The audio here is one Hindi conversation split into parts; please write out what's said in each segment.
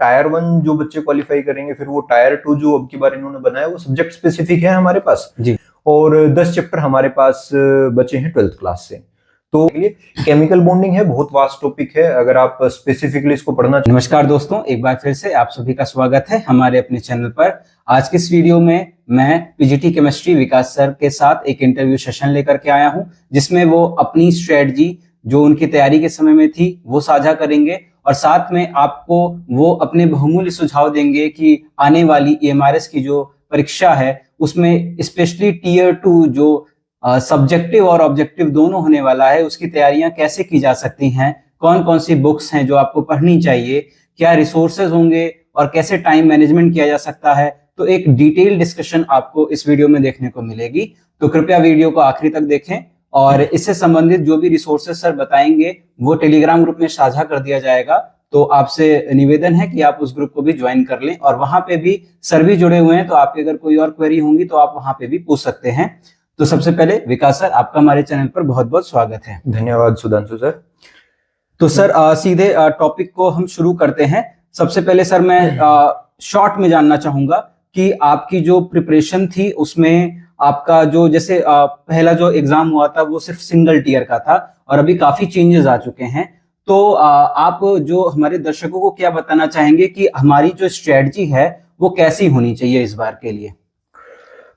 टायर 1 जो बच्चे क्वालिफाई करेंगे, फिर वो टायर 2 जो अब की बार इन्होंने बनाया वो सब्जेक्ट स्पेसिफिक है हमारे पास जी। और 10 चैप्टर हमारे पास बचे हैं 12th क्लास से। तो केमिकल बॉन्डिंग है, बहुत वास्ट टॉपिक है, अगर आप स्पेसिफिकली इसको पढ़ना। नमस्कार दोस्तों, एक बार फिर से आप सभी का स्वागत है हमारे अपने चैनल पर। आज के इस वीडियो में मैं पीजीटी केमिस्ट्री विकास सर के साथ एक इंटरव्यू सेशन लेकर के आया हूं, जिसमें वो अपनी स्ट्रेटजी जो उनकी तैयारी के समय में थी वो साझा करेंगे और साथ में आपको वो अपने बहुमूल्य सुझाव देंगे कि आने वाली EMRS की जो परीक्षा है उसमें स्पेशली टीयर 2 जो सब्जेक्टिव और ऑब्जेक्टिव दोनों होने वाला है, उसकी तैयारियां कैसे की जा सकती हैं, कौन कौन सी बुक्स हैं जो आपको पढ़नी चाहिए, क्या रिसोर्सेज होंगे और कैसे टाइम मैनेजमेंट किया जा सकता है। तो एक डिटेल डिस्कशन आपको इस वीडियो में देखने को मिलेगी, तो कृपया वीडियो को आखिरी तक देखें और इससे संबंधित जो भी रिसोर्सेज सर बताएंगे वो टेलीग्राम ग्रुप में साझा कर दिया जाएगा। तो आपसे निवेदन है कि आप उस ग्रुप को भी ज्वाइन कर लें और वहां पे भी सर भी जुड़े हुए हैं, तो आपके अगर कोई और क्वेरी होंगी तो आप वहां पे भी पूछ सकते हैं। तो सबसे पहले विकास सर, आपका हमारे चैनल पर बहुत बहुत स्वागत है। धन्यवाद सुधांशु सर। तो सर सीधे टॉपिक को हम शुरू करते हैं। सबसे पहले सर मैं शॉर्ट में जानना चाहूंगा कि आपकी जो प्रिपरेशन थी उसमें आपका जो जैसे पहला जो एग्जाम हुआ था वो सिर्फ सिंगल टीयर का था और अभी काफी चेंजेस आ चुके हैं। तो आप जो हमारे दर्शकों को क्या बताना चाहेंगे कि हमारी जो स्ट्रेटजी है वो कैसी होनी चाहिए इस बार के लिए?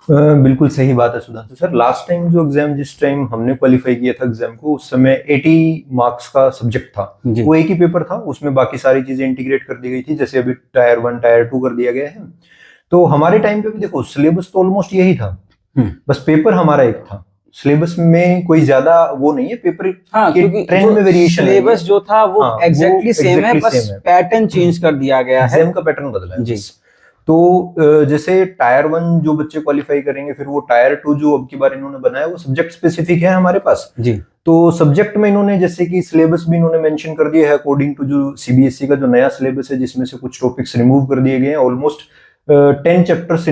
बिल्कुल सही बात है सुधांशु सर। लास्ट टाइम जो एग्जाम, जिस टाइम हमने क्वालिफाई किया था एग्जाम को, उस समय 80 मार्क्स का सब्जेक्ट था, वो एक ही पेपर था, उसमें बाकी सारी चीजें इंटीग्रेट कर दी गई थी, जैसे अभी टायर 1 टायर 2 कर दिया गया है। तो हमारे टाइम पे भी देखो सिलेबस तो ऑलमोस्ट यही था, बस पेपर हमारा एक था। सिलेबस में कोई ज्यादा वो नहीं है, पेपर के ट्रेंड में वेरिएशन, सिलेबस जो था वो एग्जैक्टली सेम है, बस पैटर्न चेंज कर दिया गया है, एग्जाम का पैटर्न बदला है जी। तो जैसे टायर 1 जो बच्चे क्वालिफाई करेंगे, फिर वो टायर 2 जो अब की बार इन्होंने बनाया वो सब्जेक्ट स्पेसिफिक है हमारे पास जी। तो सब्जेक्ट में इन्होंने जैसे कि सिलेबस भी इन्होंने मेंशन कर दिया है अकॉर्डिंग टू जो CBSE का जो नया सिलेबस है, जिसमें से कुछ टॉपिक्स रिमूव कर दिए गए हैं। Almost 10 chapters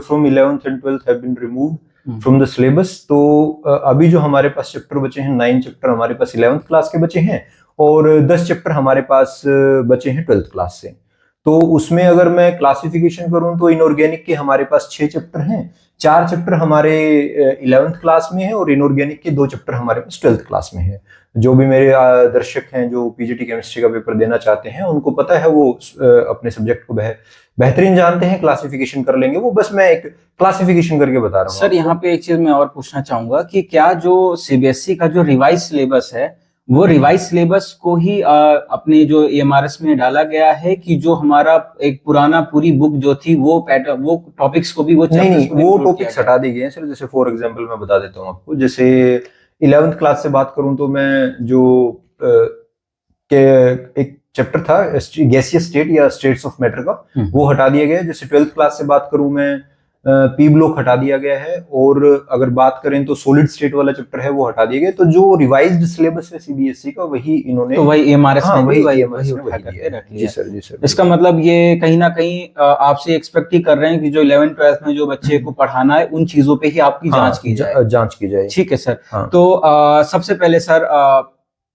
from 11th and 12th have been removed from the syllabus. तो अभी जो हमारे पास चैप्टर बचे हैं, 9 चैप्टर हमारे पास 11th क्लास के बचे हैं और 10 चैप्टर हमारे पास बचे हैं 12th क्लास से। तो उसमें अगर मैं क्लासिफिकेशन करूं तो इनऑर्गेनिक के हमारे पास 6 चैप्टर हैं, 4 चैप्टर हमारे 11th क्लास में है और इनऑर्गेनिक के 2 चैप्टर हमारे पास 12th क्लास में है। जो भी मेरे दर्शक हैं जो पीजीटी केमिस्ट्री का पेपर देना चाहते हैं, उनको पता है, वो अपने सब्जेक्ट को बेहतरीन जानते हैं, क्लासिफिकेशन कर लेंगे वो। बस मैं एक क्लासिफिकेशन करके बता रहा हूँ सर। यहाँ पे एक चीज मैं और पूछना चाहूंगा कि क्या जो CBSE का जो रिवाइज सिलेबस है वो रिवाइज सिलेबस को ही अपने जो EMRS में डाला गया है कि जो हमारा एक पुराना पूरी बुक जो थी वो पैटर्न, वो टॉपिक्स को भी वो नहीं, वो टॉपिक्स हटा दिए गए हैं सर। जैसे फॉर एग्जांपल मैं बता देता हूँ आपको, जैसे 11th क्लास से बात करूं तो मैं जो एक चैप्टर था गैसियस स्टेट या स्टेट्स ऑफ मैटर का, वो हटा दिया गया है। जैसे 12th क्लास से बात करूं मैं, पी ब्लॉक हटा दिया गया है और अगर बात करें तो सॉलिड स्टेट वाला चैप्टर है वो हटा दिया गया। तो जो रिवाइज्ड सिलेबस है CBSE का, वही इन्होंने, तो वही EMRS में भी वही उठा करके रख लिया। जी सर, जी सर। इसका मतलब ये कहीं ना कहीं आपसे एक्सपेक्ट ही कर रहे हैं कि जो 11th 12th में जो बच्चे को पढ़ाना है उन चीजों पे ही आपकी जांच की जाए। ठीक है सर। तो सबसे पहले सर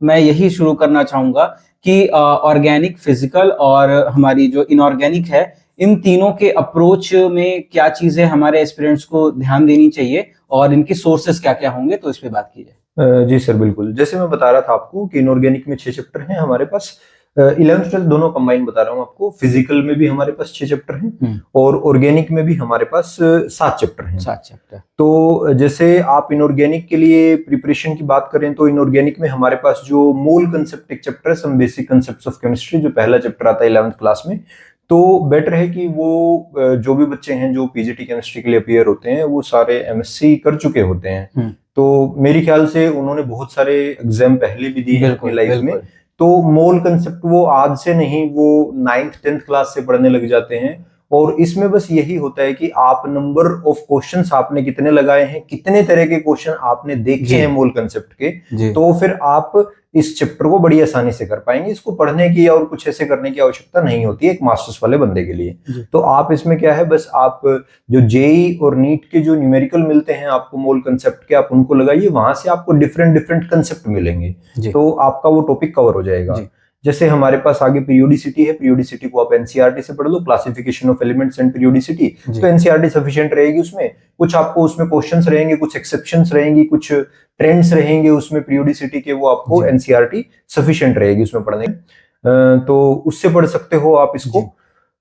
मैं यही शुरू करना चाहूंगा कि ऑर्गेनिक, फिजिकल और हमारी जो इनऑर्गेनिक है, इन तीनों के अप्रोच में क्या चीजें हमारे एस्पिरेंट्स को ध्यान देनी चाहिए और इनके सोर्सेस क्या क्या होंगे, तो इस पे बात की जाए। जी सर, बिल्कुल। जैसे मैं बता रहा था आपको कि इनऑर्गेनिक में 6 चैप्टर हैं हमारे पास, 11th 12th दोनों कंबाइन बता रहा हूँ आपको। फिजिकल में भी हमारे पास 6 चैप्टर हैं और ऑर्गेनिक में भी हमारे पास 7 चैप्टर हैं। 7 चैप्टर। तो जैसे आप इनऑर्गेनिक के लिए प्रिपरेशन की बात करें तो इनऑर्गेनिक में हमारे पास जो मूल कंसेप्ट एक चैप्टर है, some basic concepts of chemistry, जो पहला चैप्टर आता है 11th क्लास में। तो बेटर है कि वो जो भी बच्चे हैं जो पीजीटी केमिस्ट्री के लिए अपीयर होते हैं वो सारे MSc कर चुके होते हैं। तो मेरे ख्याल से उन्होंने बहुत सारे एग्जाम पहले भी दिए हैं अपनी लाइफ में। तो मूल कंसेप्ट वो आज से नहीं, वो 9th 10th क्लास से पढ़ने लग जाते हैं। और इसमें बस यही होता है कि आप नंबर ऑफ क्वेश्चंस आपने कितने लगाए हैं, कितने तरह के क्वेश्चन आपने देखे हैं मूल कंसेप्ट के, तो फिर आप इस चैप्टर को बड़ी आसानी से कर पाएंगे। इसको पढ़ने की और कुछ ऐसे करने की आवश्यकता नहीं होती है एक मास्टर्स वाले बंदे के लिए। तो आप इसमें क्या है, बस आप जो जेई और नीट के जो न्यूमेरिकल मिलते हैं आपको मूल कंसेप्ट के, आप उनको लगाइए, वहां से आपको डिफरेंट कंसेप्ट मिलेंगे, तो आपका वो टॉपिक कवर हो जाएगा। जैसे हमारे पास आगे पीरियोडिसिटी है, पीरियोडिसिटी को आप एनसीईआरटी से पढ़ लो, classification of elements and periodicity, तो एनसीईआरटी सफिशिएंट रहेगी उसमें। कुछ आपको उसमें क्वेश्चंस रहेंगे, कुछ एक्सेप्शंस रहेंगी, कुछ ट्रेंड्स रहेंगे उसमें पीरियोडिसिटी के, वो आपको एनसीईआरटी सफिशिएंट रहेगी उसमें पढ़ने। तो उससे पढ़ सकते हो आप इसको।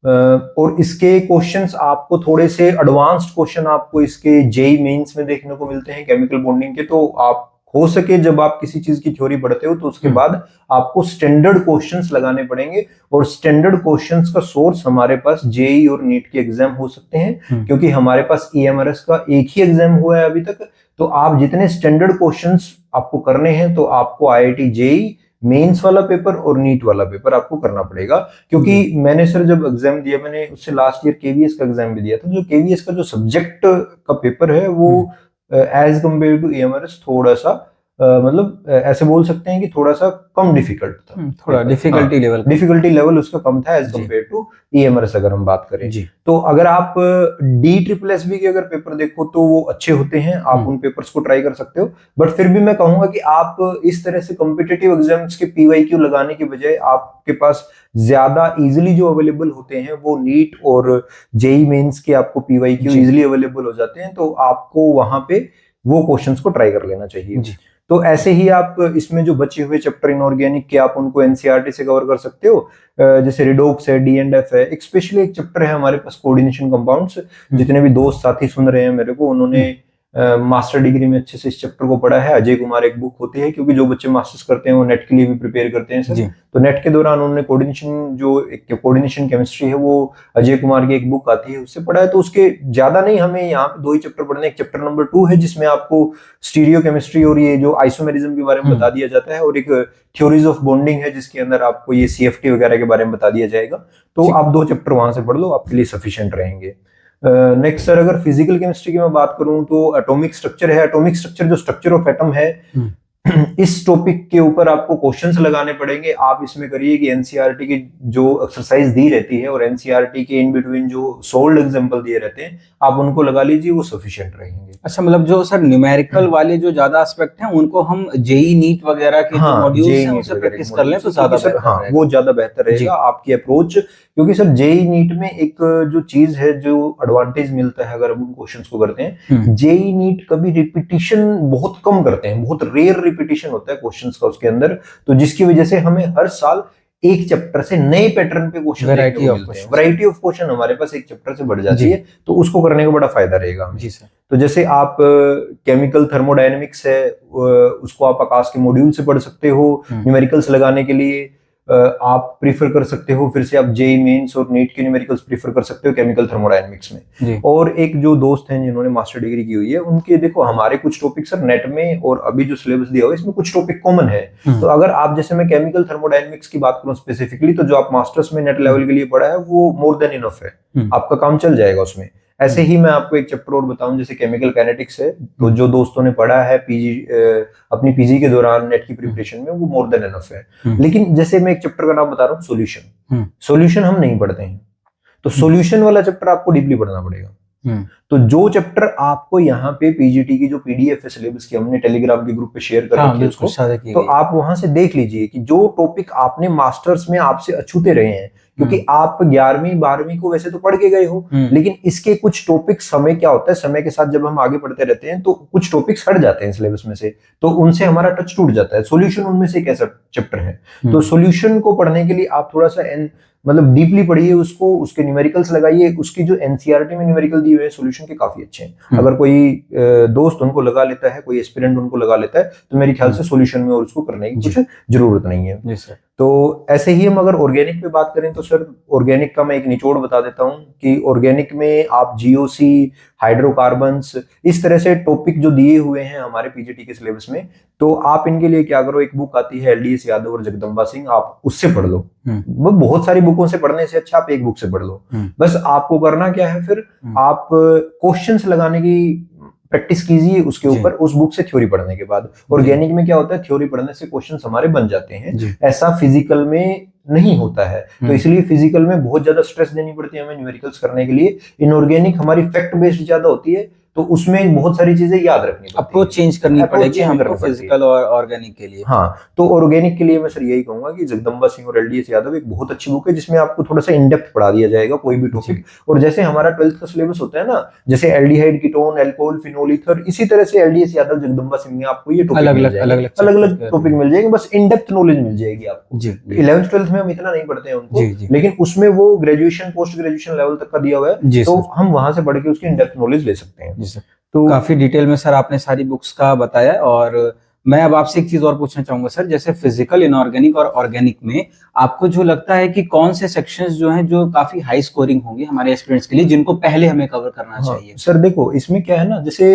और इसके क्वेश्चंस आपको थोड़े से एडवांस्ड क्वेश्चन आपको इसके जेई मेंस में देखने को मिलते हैं केमिकल बॉन्डिंग के। तो आप हो सके जब आप किसी चीज की थ्योरी पढ़ते हो तो उसके बाद आपको स्टैंडर्ड क्वेश्चंस लगाने पड़ेंगे, और स्टैंडर्ड क्वेश्चंस का सोर्स हमारे पास जेई और नीट के एग्जाम हो सकते हैं, क्योंकि हमारे पास ईएमआरएस का एक ही एग्जाम हुआ है अभी तक। तो आप जितने स्टैंडर्ड क्वेश्चंस आपको करने हैं तो आपको आईआईटी जेई मेंस वाला पेपर और नीट वाला पेपर आपको करना पड़ेगा। क्योंकि मैंने सर जब एग्जाम दिया, मैंने उससे लास्ट ईयर केवीएस का एग्जाम भी दिया था, जो केवीएस का जो सब्जेक्ट का पेपर है वो एज कम्पेयर टू ईएमआरएस थोड़ा सा मतलब ऐसे बोल सकते हैं कि थोड़ा सा कम डिफिकल्ट था, थोड़ा डिफिकल्टी लेवल उसका कम था एज कम्पेयर टू ईएमआरएस अगर हम बात करें। तो अगर आप DSSB के अगर पेपर देखो तो वो अच्छे होते हैं, आप उन पेपर्स को ट्राई कर सकते हो। बट फिर भी मैं कहूंगा कि आप इस तरह से कॉम्पिटिटिव एग्जाम्स के पीवाईक्यू लगाने की बजाय आपके पास ज्यादा इजीली जो अवेलेबल होते हैं वो नीट और जेई मेंस के आपको पीवाईक्यू इजीली अवेलेबल हो जाते हैं, तो आपको वहां पे वो क्वेश्चंस को ट्राई कर लेना चाहिए। तो ऐसे ही आप इसमें जो बचे हुए चैप्टर इनऑर्गेनिक के आप उनको एनसीईआरटी से कवर कर सकते हो, जैसे रिडोक्स है, D&F है। स्पेशली एक चैप्टर है हमारे पास कोऑर्डिनेशन कंपाउंड्स। जितने भी दोस्त साथी सुन रहे हैं मेरे को, उन्होंने मास्टर डिग्री में अच्छे से इस चैप्टर को पढ़ा है। अजय कुमार एक बुक होती है, क्योंकि जो बच्चे मास्टर्स करते हैं वो नेट के लिए भी प्रिपेयर करते हैं सर, तो नेट के दौरान उन्होंने कोऑर्डिनेशन जो एक कोऑर्डिनेशन केमिस्ट्री है वो अजय कुमार की एक बुक आती है उससे पढ़ा है। तो उसके ज्यादा नहीं, हमें यहाँ पे 2 ही चैप्टर पढ़ने। एक चैप्टर नंबर 2 है जिसमें आपको स्टीरियो केमिस्ट्री और ये जो आइसोमेरिज्म के बारे में बता दिया जाता है, और एक थ्योरीज ऑफ बॉन्डिंग है जिसके अंदर आपको ये CFT वगैरह के बारे में बता दिया जाएगा। तो आप 2 चैप्टर वहां से पढ़ लो, आपके लिए सफिशिएंट रहेंगे। नेक्स्ट सर, अगर फिजिकल केमिस्ट्री की मैं बात करूं तो एटॉमिक स्ट्रक्चर है। एटॉमिक स्ट्रक्चर जो स्ट्रक्चर ऑफ एटम है, इस टॉपिक के ऊपर आपको क्वेश्चंस लगाने पड़ेंगे। आप इसमें करिए कि एनसीईआरटी की जो एक्सरसाइज दी रहती है और एनसीईआरटी के इन बिटवीन जो सोल्ड एग्जांपल दिए रहते हैं, आप उनको लगा लीजिए, वो सफिशिएंट रहेंगे। अच्छा, मतलब जो सर न्यूमेरिकल वाले जो ज्यादा एस्पेक्ट हैं उनको हम जेई नीट वगैरह के जो मॉड्यूल्स हैं उनसे प्रैक्टिस कर लें तो ज्यादा बेहतर रहेगा। वो ज्यादा बेहतर रहेगा आपकी अप्रोच। क्योंकि सर जेई नीट में एक जो चीज है, जो एडवांटेज मिलता है अगर हम उन क्वेश्चंस को करते हैं, जेई नीट कभी रिपीटिशन बहुत कम करते हैं, बहुत रेयर रिपीटिशन होता है क्वेश्चंस का उसके अंदर, तो जिसकी वजह से हमें हर साल एक चैप्टर से नए पैटर्न पे क्वेश्चन, वैरायटी ऑफ क्वेश्चन हमारे पास एक चैप्टर से बढ़ जाती है, तो उसको करने का बड़ा फायदा रहेगा। जी सर। तो जैसे आप केमिकल थर्मोडायनेमिक्स है, उसको आप आकाश के मॉड्यूल से पढ़ सकते हो। न्यूमेरिकल्स लगाने के लिए आप प्रीफर कर सकते हो, फिर से आप जेई मेंस और नीट के न्यूमेरिकल्स प्रीफर कर सकते हो केमिकल थर्मोडायनेमिक्स में। और एक जो दोस्त हैं जिन्होंने मास्टर डिग्री की हुई है, उनके देखो हमारे कुछ टॉपिक सर नेट में और अभी जो सिलेबस दिया हुआ है इसमें कुछ टॉपिक कॉमन है। तो अगर आप, जैसे मैं केमिकल थर्मोडायनेमिक्स की बात करूं स्पेसिफिकली, तो जो आप मास्टर्स में नेट लेवल के लिए पढ़ा है वो मोर देन इनफ है, आपका काम चल जाएगा उसमें। ऐसे ही मैं आपको एक चैप्टर और बताऊं, जैसे केमिकल काइनेटिक्स है, तो जो दोस्तों ने पढ़ा है अपनी पीजी के दौरान नेट की प्रिपरेशन में, वो मोर देन इनफ है। लेकिन जैसे मैं एक चैप्टर का नाम बता रहा हूँ, सॉल्यूशन हम नहीं पढ़ते हैं, तो सॉल्यूशन वाला चैप्टर आपको डीपली पढ़ना पड़ेगा। तो जो चैप्टर आपको यहाँ पे पीजीटी की जो पीडीएफ है सिलेबस की, हमने टेलीग्राम के ग्रुप पे शेयर कर रखी है उसको, तो आप वहां से देख लीजिए कि जो टॉपिक आपने मास्टर्स में आपसे अछूते रहे हैं, क्योंकि आप 11वीं 12वीं को वैसे तो पढ़ के गए हो, लेकिन इसके कुछ टॉपिक, समय क्या होता है, समय के साथ जब हम आगे पढ़ते रहते हैं तो कुछ टॉपिक्स हट जाते हैं सिलेबस में से, तो उनसे हमारा टच टूट जाता है। सॉल्यूशन उनमें से एक ऐसा चैप्टर है। तो सॉल्यूशन को पढ़ने के लिए आप थोड़ा सा मतलब डीपली पढ़िए उसको, उसके न्यूमेरिकल्स लगाइए। उसकी जो एनसीईआरटी में न्यूमेरिकल दिए हुए हैं सॉल्यूशन के काफी अच्छे हैं। अगर कोई दोस्त उनको लगा लेता है, कोई एस्पिरेंट उनको लगा लेता है, तो मेरे ख्याल से सॉल्यूशन में और उसको करने की कुछ जरूरत नहीं है। तो ऐसे ही हम अगर ऑर्गेनिक पे बात करें तो सर ऑर्गेनिक का मैं एक निचोड़ बता देता हूं कि ऑर्गेनिक में आप जीओसी, हाइड्रोकार्बन्स, इस तरह से टॉपिक जो दिए हुए हैं हमारे पीजीटी के सिलेबस में, तो आप इनके लिए क्या करो, एक बुक आती है LDS यादव और जगदम्बा सिंह, आप उससे पढ़ लो। वो बहुत सारी बुकों से पढ़ने से अच्छा आप एक बुक से पढ़ लो। बस आपको करना क्या है, फिर आप क्वेश्चंस लगाने की प्रैक्टिस कीजिए उसके ऊपर, उस बुक से थ्योरी पढ़ने के बाद। ऑर्गेनिक में क्या होता है, थ्योरी पढ़ने से क्वेश्चंस हमारे बन जाते हैं, ऐसा फिजिकल में नहीं होता है। तो इसलिए फिजिकल में बहुत ज्यादा स्ट्रेस देनी पड़ती है हमें न्यूमेरिकल्स करने के लिए। इनऑर्गेनिक हमारी फैक्ट बेस्ड ज्यादा होती है, तो उसमें बहुत सारी चीजें याद रखनी पड़ती अप्रोच चेंज करनी Approach पड़ेगी change हमको करनी पड़ती है। फिजिकल और ऑर्गेनिक के लिए। हाँ, तो ऑर्गेनिक के लिए मैं सर यही कहूंगा कि जगदम्बा सिंह और एलडीएस यादव एक बहुत अच्छी बुक है जिसमें आपको थोड़ा सा इन डेप्थ पढ़ा दिया जाएगा कोई भी टॉपिक। और जैसे हमारा 12th का सिलेबस होता है ना, जैसे aldehyde, ketone, alcohol, phenol, ether, इसी तरह से एलडीएस यादव, जगदम्बा सिंह में आपको ये टॉपिक मिल जाएंगे, अलग अलग टॉपिक मिल जाएंगे, बस इन डेप्थ नॉलेज मिल जाएगी आपको। 11th 12th में हम इतना नहीं पढ़ते हैं उनको, लेकिन उसमें वो ग्रेजुएशन पोस्ट ग्रेजुएशन लेवल तक का दिया हुआ है, तो हम वहां से पढ़ के उसकी इन डेप्थ नॉलेज ले सकते हैं। तो काफी डिटेल में सर आपने सारी बुक्स का बताया। और मैं अब आपसे एक चीज और पूछना चाहूंगा सर, जैसे फिजिकल, इनऑर्गेनिक और ऑर्गेनिक में आपको जो लगता है कि कौन से सेक्शंस जो हैं जो काफी हाई स्कोरिंग होंगे हमारे एस्पिरेंट्स के लिए, जिनको पहले हमें कवर करना चाहिए? सर देखो, इसमें क्या है ना, जैसे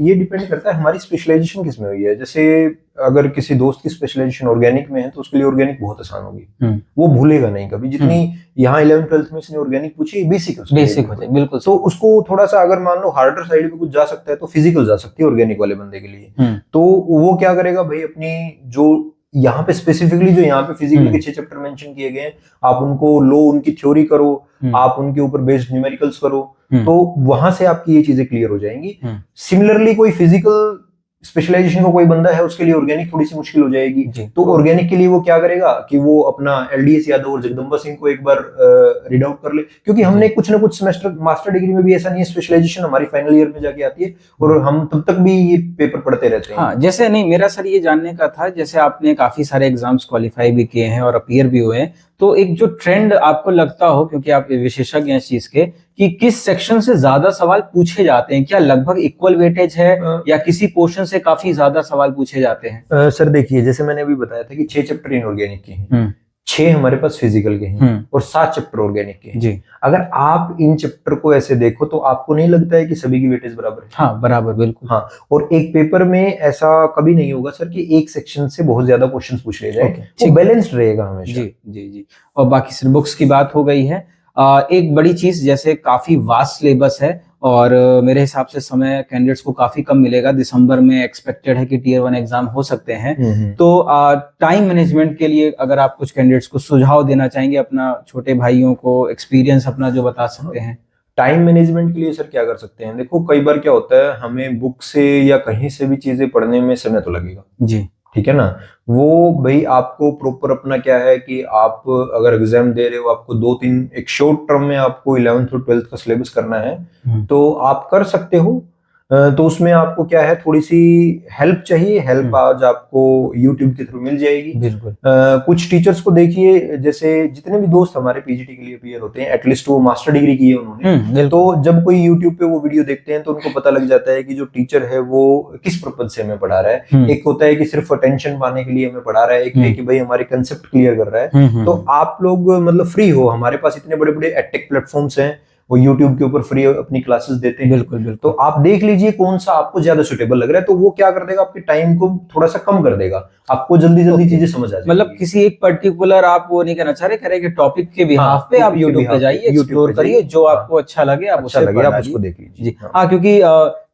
ये डिपेंड करता है हमारी स्पेशलाइजेशन किस में हुई है। जैसे अगर किसी दोस्त की स्पेशलाइजेशन ऑर्गेनिक में है तो उसके लिए ऑर्गेनिक बहुत आसान होगी, वो भूलेगा नहीं कभी। जितनी यहाँ 11th 12th में इसने ऑर्गेनिक पूछी, बेसिक हो जाए बिल्कुल। तो उसको थोड़ा सा अगर मान लो हार्डर साइड पे कुछ जा सकता है तो फिजिकल जा सकती है ऑर्गेनिक वाले बंदे के लिए। तो वो क्या करेगा भाई, अपनी जो यहाँ पे स्पेसिफिकली जो यहाँ पे फिजिकल के 6 चैप्टर मेंशन किए गए हैं, आप उनको लो, उनकी थ्योरी करो, आप उनके ऊपर बेस्ड न्यूमेरिकल्स करो, तो वहां से आपकी ये चीजें क्लियर हो जाएंगी। सिमिलरली कोई फिजिकल स्पेशलाइजेशन का कोई बंदा है, उसके लिए ऑर्गेनिक थोड़ी सी मुश्किल हो जाएगी। तो ऑर्गेनिक के लिए वो क्या करेगा कि वो अपना एलडीएस यादव और जगदम्बा सिंह को एक बार रीड आउट कर ले, क्योंकि हमने कुछ ना कुछ सेमेस्टर मास्टर डिग्री में भी ऐसा नहीं है, स्पेशलाइजेशन हमारी फाइनल ईयर में जाके आती है और हम तब तक भी ये पेपर पढ़ते रहते हैं। हाँ, जैसे नहीं, मेरा सर ये जानने का था, जैसे आपने काफी सारे एग्जाम्स क्वालिफाई भी किए हैं और अपीयर भी हुए हैं, तो एक जो ट्रेंड आपको लगता हो, क्योंकि आप विशेषज्ञ हैं इस चीज के, कि किस सेक्शन से ज्यादा सवाल पूछे जाते हैं? क्या लगभग इक्वल वेटेज है या किसी पोर्शन से काफी ज्यादा सवाल पूछे जाते हैं? सर देखिए, जैसे मैंने अभी बताया था कि 6 चैप्टर इनऑर्गेनिक के हैं, 6 हमारे पास फिजिकल के हैं और 7 चैप्टर ऑर्गेनिक के हैं जी। अगर आप इन चैप्टर को ऐसे देखो तो आपको नहीं लगता है कि सभी की वेटेज बराबर है? हाँ, बराबर, बिल्कुल। हाँ, और एक पेपर में ऐसा कभी नहीं होगा सर कि एक सेक्शन से बहुत ज्यादा क्वेश्चंस पूछ लिए जाए, वो बैलेंस्ड रहेगा हमेशा। जी जी जी। और बाकी सर बुक्स की बात हो गई है। एक बड़ी चीज, जैसे काफी वास्ट सिलेबस है और मेरे हिसाब से समय कैंडिडेट्स को काफी कम मिलेगा। दिसंबर में एक्सपेक्टेड है कि टियर 1 एग्जाम हो सकते हैं, तो टाइम मैनेजमेंट के लिए अगर आप कुछ कैंडिडेट्स को सुझाव देना चाहेंगे, अपना छोटे भाइयों को एक्सपीरियंस अपना जो बता सकते हैं। टाइम मैनेजमेंट के लिए सर क्या कर सकते हैं? देखो, कई बार क्या होता है, हमें बुक से या कहीं से भी चीजें पढ़ने में समय तो लगेगा जी, ठीक है ना। वो भाई आपको प्रॉपर अपना क्या है कि आप अगर एग्जाम दे रहे हो, आपको 2-3 एक शॉर्ट टर्म में आपको 11th और 12th का सिलेबस करना है, तो आप कर सकते हो। तो उसमें आपको क्या है, थोड़ी सी हेल्प चाहिए। हेल्प आज आपको YouTube के थ्रू मिल जाएगी बिल्कुल। कुछ टीचर्स को देखिए, जैसे जितने भी दोस्त हमारे पीजीटी के लिए अपीयर होते हैं, एटलीस्ट वो मास्टर डिग्री की है उन्होंने, तो जब कोई YouTube पे वो वीडियो देखते हैं तो उनको पता लग जाता है कि जो टीचर है वो किस पर्पज से हमें पढ़ा रहा है। एक होता है कि सिर्फ अटेंशन पाने के लिए हमें पढ़ा रहा है, एक है कि भाई हमारे कंसेप्ट क्लियर कर रहा है। तो आप लोग मतलब फ्री हो, हमारे पास इतने बड़े बड़े एडटेक प्लेटफॉर्म्स हैं, वो YouTube के ऊपर फ्री अपनी क्लासेस देते हैं। बिल्कुल बिल्कुल। तो आप देख लीजिए कौन सा आपको ज्यादा सुटेबल लग रहा है, तो वो क्या कर देगा, आपके टाइम को थोड़ा सा कम कर देगा, आपको जल्दी जल्दी चीजें समझ आ जाएगी। मतलब किसी एक पर्टिकुलर, आप वो नहीं कहना चाह रहे, करें कि टॉपिक के बिहाफ पे आप YouTube पे जाइए, एक्सप्लोर करिए, जो आपको अच्छा लगे आप उसको देख लीजिए। हाँ, क्योंकि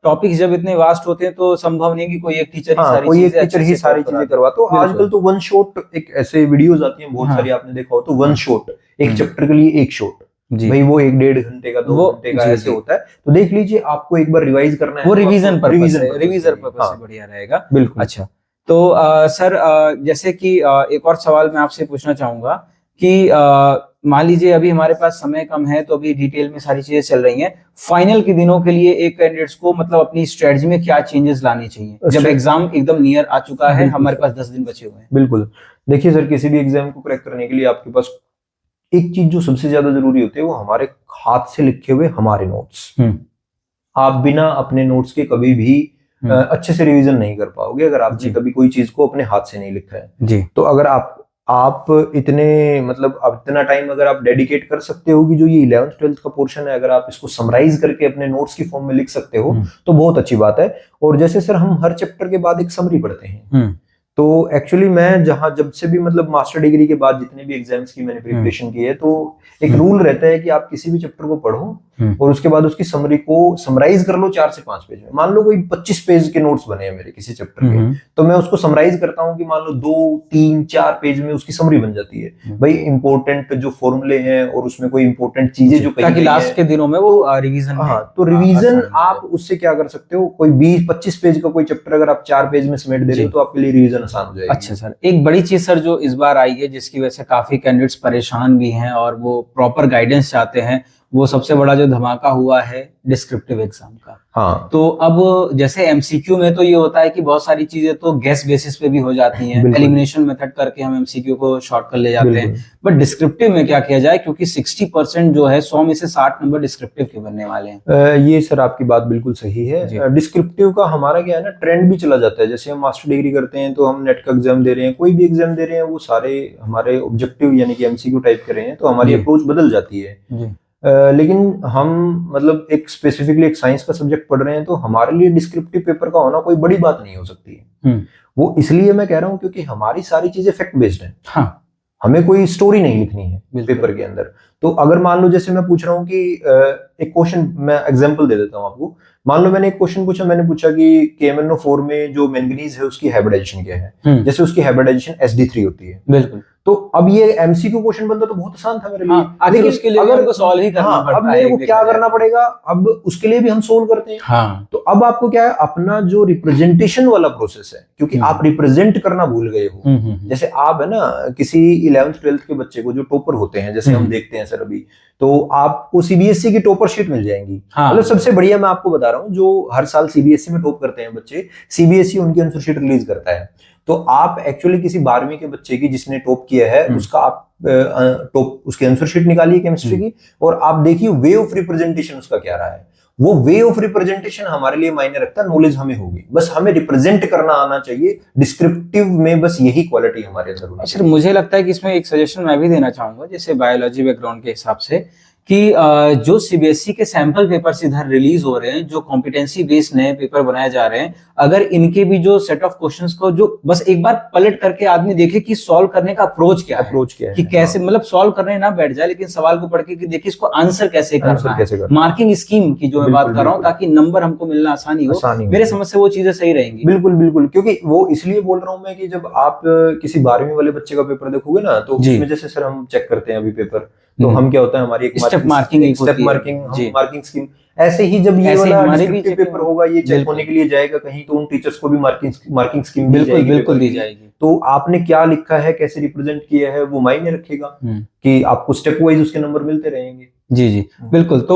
टॉपिक्स जब इतने वास्ट होते हैं तो संभव नहीं कि कोई एक टीचर ही सारी चीजें करवा। तो आजकल तो वन शॉट एक ऐसे वीडियोस आती हैं बहुत सारी, आपने देखा हो तो वन शॉट, एक चैप्टर के लिए एक शॉट, भाई वो 1-1.5 घंटे का 2 घंटे का ऐसे होता है। तो देख लीजिए, आपको एक बार रिवाइज करना है, वो रिवीजन पर्पस से बढ़िया रहेगा बिल्कुल। अच्छा, तो सर जैसे कि एक और सवाल मैं आपसे पूछना चाहूंगा कि मान लीजिए अभी हमारे पास समय कम है, तो अभी डिटेल में सारी चीजें चल रही हैं, फाइनल के दिनों के लिए एक कैंडिडेट्स को मतलब अपनी स्ट्रेटजी में क्या चेंजेस लानी चाहिए जब एग्जाम एकदम नियर आ चुका है, हमारे पास 10 दिन बचे हुए हैं? बिल्कुल, देखिए सर, किसी भी एग्जाम को क्रैक करने के लिए आपके पास एक चीज जो सबसे ज्यादा जरूरी होती है, वो हमारे हाथ से लिखे हुए हमारे नोट्स। आप बिना अपने नोट्स के कभी भी अच्छे से रिवीजन नहीं कर पाओगे अगर आपने कभी कोई चीज को अपने हाथ से नहीं लिखा है जी। तो अगर आप इतने मतलब इतना टाइम अगर आप डेडिकेट कर सकते हो कि जो ये 11th 12th का पोर्शन है, अगर आप इसको समराइज करके अपने नोट्स की फॉर्म में लिख सकते हो तो बहुत अच्छी बात है। और जैसे सर हम हर चैप्टर के बाद एक समरी पढ़ते हैं, तो एक्चुअली मैं जब से भी मतलब मास्टर डिग्री के बाद जितने भी एग्जाम्स की मैंने प्रिपरेशन की है, तो एक रूल रहता है कि आप किसी भी चैप्टर को पढ़ो और उसके बाद उसकी समरी को समराइज कर लो 4 से 5 पेज में। मान लो कोई 25 पेज के नोट्स बने हैं मेरे किसी चैप्टर के, तो मैं उसको समराइज करता हूँ कि मान लो 2, 3, 4 पेज में उसकी समरी बन जाती है। भाई इंपॉर्टेंट जो फॉर्मूले हैं और उसमें कोई इंपॉर्टेंट चीजें जो ताकि लास्ट के दिनों में वो रिवीजन। हाँ, तो रिवीजन आप उससे क्या कर सकते हो, कोई 20-25 पेज का कोई चैप्टर अगर आप 4 पेज में समेट दे रहे हो तो आपके लिए रिवीजन आसान हो जाएगी। अच्छा सर, एक बड़ी चीज सर जो इस बार आई है जिसकी वजह से काफी कैंडिडेट्स परेशान भी हैं और वो प्रॉपर गाइडेंस चाहते हैं, वो सबसे बड़ा जो धमाका हुआ है डिस्क्रिप्टिव एग्जाम का। हाँ, तो अब जैसे एमसीक्यू में तो ये होता है कि बहुत सारी चीजें तो गेस बेसिस पे भी हो जाती हैं, एलिमिनेशन मेथड करके हम एमसीक्यू को शॉर्ट कर ले जाते हैं, बट डिस्क्रिप्टिव में क्या किया जाए, क्योंकि 60% जो है 100 में से 60 नंबर डिस्क्रिप्टिव के बनने वाले हैं। ये सर आपकी बात बिल्कुल सही है। डिस्क्रिप्टिव का हमारा क्या है ना, ट्रेंड भी चला जाता है। जैसे हम मास्टर डिग्री करते हैं तो हम नेट का एग्जाम दे रहे हैं, कोई भी एग्जाम दे रहे हैं, वो सारे हमारे ऑब्जेक्टिव यानी कि एमसीक्यू टाइप कर रहे हैं, तो हमारी अप्रोच बदल जाती है। लेकिन हम मतलब एक स्पेसिफिकली एक साइंस का सब्जेक्ट पढ़ रहे हैं, तो हमारे लिए डिस्क्रिप्टिव पेपर का होना कोई बड़ी बात नहीं हो सकती है। वो इसलिए मैं कह रहा हूं क्योंकि हमारी सारी चीजें फैक्ट बेस्ड हैं। हाँ, हमें कोई स्टोरी नहीं लिखनी है पेपर के अंदर। तो अगर मान लो जैसे मैं पूछ रहा हूँ कि एक क्वेश्चन, मैं एग्जांपल दे देता हूँ आपको। मान लो मैंने एक क्वेश्चन पूछा, मैंने पूछा कि KMnO4 में जो मैंगनीज है उसकी हाइब्रिडाइजेशन क्या है। जैसे उसकी हाइब्रिडाइजेशन SD3 होती है। बिल्कुल। तो अब ये एमसीक्यू क्वेश्चन बनता तो बहुत आसान था मेरे लिए। आखिर उसके लिए अगर सॉल्व ही करना पड़ता है, अब मेरे को क्या करना पड़ेगा, अब उसके लिए भी हम सोल्व करते हैं। हाँ। तो अब आपको क्या है, अपना जो रिप्रेजेंटेशन वाला प्रोसेस है, क्योंकि आप रिप्रेजेंट करना भूल गए हो। जैसे आप है ना, किसी 11th 12th के बच्चे को जो टॉपर होते हैं, जैसे हम देखते हैं सर अभी, तो आपको सीबीएसई की टॉपर शीट मिल जाएंगी। मतलब सबसे बढ़िया मैं आपको बता रहा हूँ, जो हर साल सीबीएसई में टॉप करते हैं बच्चे, सीबीएसई उनकी आंसर शीट रिलीज करता है। तो आप एक्चुअली किसी 12वीं के बच्चे की जिसने टॉप किया है, उसका आप टॉप उसकी आंसर शीट निकालिए केमिस्ट्री की, और आप देखिए वे ऑफ रिप्रेजेंटेशन उसका क्या रहा है। वो वे ऑफ रिप्रेजेंटेशन हमारे लिए मायने रखता है। नॉलेज हमें होगी, बस हमें रिप्रेजेंट करना आना चाहिए डिस्क्रिप्टिव में, बस यही क्वालिटी हमारे अंदर होनी चाहिए। अच्छा, मुझे लगता है कि इसमें एक सजेशन मैं भी देना चाहूंगा, जैसे बायोलॉजी बैकग्राउंड के हिसाब से, कि जो सीबीएसई के सैंपल पेपर्स इधर रिलीज हो रहे हैं, जो कॉम्पिटेंसी बेस्ड नए पेपर बनाए जा रहे हैं, अगर इनके भी जो सेट ऑफ क्वेश्चंस को जो बस एक बार पलट करके आदमी देखे कि सॉल्व करने का अप्रोच क्या है, कि कैसे मतलब सॉल्व करने ना बैठ जाए, लेकिन सवाल को पढ़ के कि देखिए इसको आंसर कैसे करना है, मार्किंग स्कीम की जो मैं बात कर रहा हूँ, ताकि नंबर हमको मिलना आसानी हो। मेरे समझ से वो चीजें सही रहेंगी। बिल्कुल बिल्कुल, क्योंकि वो इसलिए बोल रहा हूँ मैं कि जब आप किसी 12वीं वाले बच्चे का पेपर देखोगे ना, तो उसमें जैसे सर हम चेक करते हैं अभी पेपर, तो हम क्या होता है, हमारी एक स्टेप मार्किंग स्कीम। ऐसे ही जब ये वाला डिस्क्रिप्टिव पेपर होगा, ये चेक होने के लिए जाएगा कहीं, तो उन टीचर्स को भी मार्किंग स्कीम बिल्कुल दी जाएगी। तो आपने क्या लिखा है, कैसे रिप्रेजेंट किया है, वो मायने रखेगा कि आपको स्टेप वाइज उसके नंबर मिलते रहेंगे। जी जी बिल्कुल। तो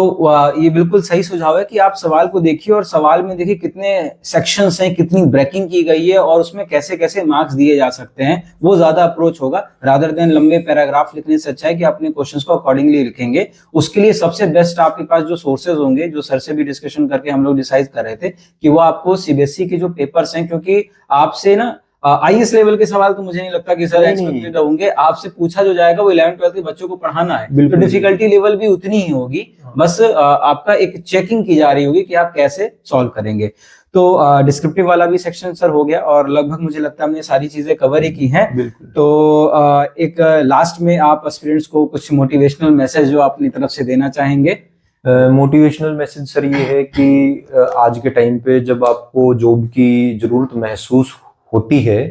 ये बिल्कुल सही सुझाव है कि आप सवाल को देखिए और सवाल में देखिए कितने सेक्शंस हैं, कितनी ब्रेकिंग की गई है और उसमें कैसे कैसे मार्क्स दिए जा सकते हैं, वो ज्यादा अप्रोच होगा रादर देन लंबे पैराग्राफ लिखने से। अच्छा है कि अपने क्वेश्चंस को अकॉर्डिंगली लिखेंगे। उसके लिए सबसे बेस्ट आपके पास जो सोर्सेज होंगे, जो सर से भी डिस्कशन करके हम लोग डिसाइड कर रहे थे कि वो आपको सीबीएसई के जो पेपर्स हैं, क्योंकि आपसे ना आईएएस लेवल के सवाल तो मुझे नहीं लगता कि सर एक्सपेक्टेड होंगे, आपसे पूछा जो जाएगा वो 11th 12th के बच्चों को पढ़ाना है, तो डिफिकल्टी लेवल भी उतनी ही होगी। बस आपका एक चेकिंग की जा रही होगी कि आप कैसे सॉल्व करेंगे। तो डिस्क्रिप्टिव वाला भी सेक्शन सर हो गया और लगभग मुझे लगता है हमने सारी चीजें कवर ही की हैं। तो एक लास्ट में आप एस्पिरेंट्स को कुछ मोटिवेशनल मैसेज जो अपनी तरफ से देना चाहेंगे? मोटिवेशनल मैसेज सर ये है कि आज के टाइम पे जब आपको जॉब की जरूरत महसूस होती है,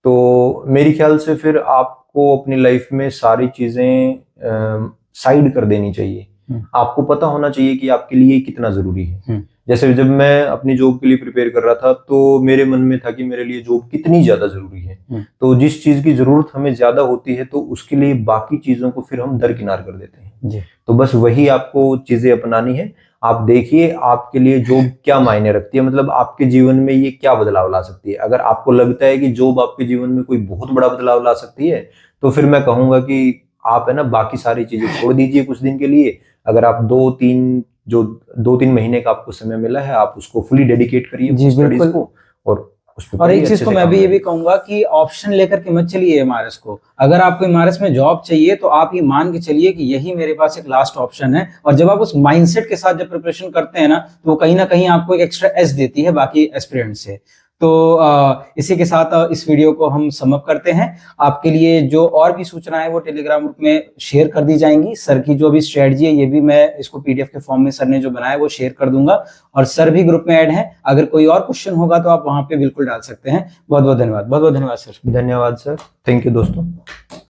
तो मेरे ख्याल से फिर आपको अपनी लाइफ में सारी चीजें साइड कर देनी चाहिए। आपको पता होना चाहिए कि आपके लिए कितना जरूरी है। जैसे जब मैं अपनी जॉब के लिए प्रिपेयर कर रहा था, तो मेरे मन में था कि मेरे लिए जॉब कितनी ज्यादा जरूरी है। तो जिस चीज की जरूरत हमें ज्यादा होती है, तो उसके लिए बाकी चीजों को फिर हम दरकिनार कर देते हैं। तो बस वही आपको चीजें अपनानी है। आप देखिए आपके लिए जॉब क्या मायने रखती है, मतलब आपके जीवन में ये क्या बदलाव ला सकती है। अगर आपको लगता है कि जॉब आपके जीवन में कोई बहुत बड़ा बदलाव ला सकती है, तो फिर मैं कहूंगा कि आप है ना बाकी सारी चीजें छोड़ दीजिए कुछ दिन के लिए। अगर आप 2-3 महीने का आपको समय मिला है, आप उसको फुली डेडिकेट करिए स्टडीज को। और एक चीज तो मैं भी ये भी कहूंगा कि ऑप्शन लेकर के मत चलिए एमआरएस को। अगर आपको एमआरएस में जॉब चाहिए तो आप ये मान के चलिए कि यही मेरे पास एक लास्ट ऑप्शन है। और जब आप उस माइंडसेट के साथ जब प्रिपरेशन करते हैं ना, तो वो कहीं ना कहीं आपको एक एक्स्ट्रा एज देती है बाकी एस्पिरेंट से। तो इसी के साथ इस वीडियो को हम समअप करते हैं। आपके लिए जो और भी सूचनाएं वो टेलीग्राम ग्रुप में शेयर कर दी जाएंगी। सर की जो भी स्ट्रेटजी है ये भी मैं इसको पीडीएफ के फॉर्म में सर ने जो बनाया वो शेयर कर दूंगा, और सर भी ग्रुप में ऐड है। अगर कोई और क्वेश्चन होगा तो आप वहां पे बिल्कुल डाल सकते हैं। बहुत बहुत धन्यवाद, बहुत बहुत धन्यवाद सर। धन्यवाद सर, थैंक यू दोस्तों।